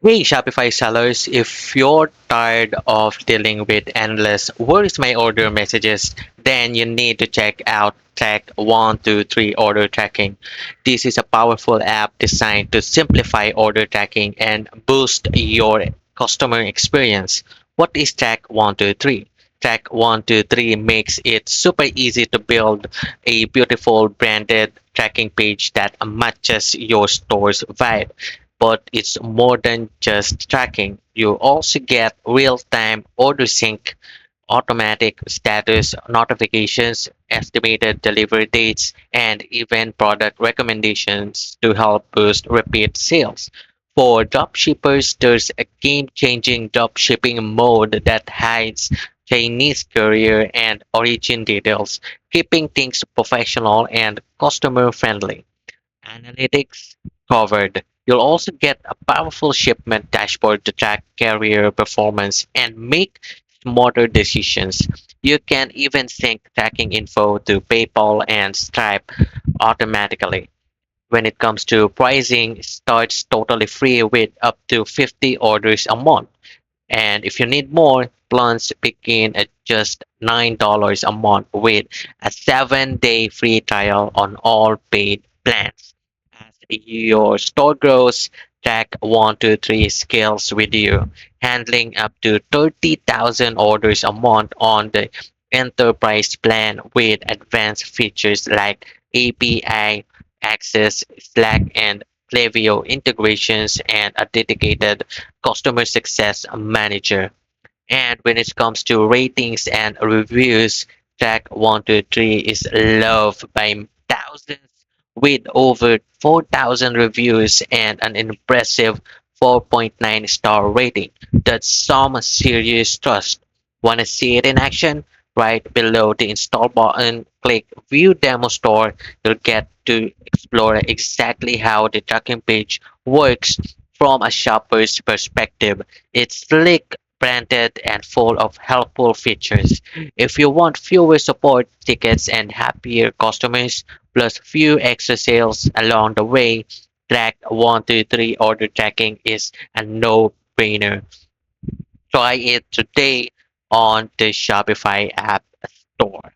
Hey Shopify sellers, if you're tired of dealing with endless where's my order messages, then you need to check out Track123 order tracking. This is a powerful app designed to simplify order tracking and boost your customer experience. What is Track123? Track123 makes it super easy to build a beautiful branded tracking page that matches your store's vibe, but it's more than just tracking. You also get real-time order sync, automatic status notifications, estimated delivery dates, and even product recommendations to help boost repeat sales. For dropshippers, there's a game-changing dropshipping mode that hides Chinese courier and origin details, keeping things professional and customer-friendly. Analytics covered. You'll also get a powerful shipment dashboard to track carrier performance and make smarter decisions. You can even sync tracking info to PayPal and Stripe automatically. When it comes to pricing, it starts totally free with up to 50 orders a month. And if you need more, plans begin at just $9 a month with a 7-day free trial on all paid plans. As your store grows, Track123 scales with you, handling up to 30,000 orders a month on the enterprise plan with advanced features like API access, Slack, and Klaviyo integrations, and a dedicated customer success manager. And when it comes to ratings and reviews, Track123 is loved by thousands with over 4,000 reviews and an impressive 4.9 star rating. That's some serious trust. Want to see it in action? Right below the install button, click View Demo Store. You'll get to explore exactly how the tracking page works from a shopper's perspective. It's slick, branded, and full of helpful features. If you want fewer support tickets and happier customers, plus few extra sales along the way, Track123 order tracking is a no-brainer. Try it today on the Shopify app store.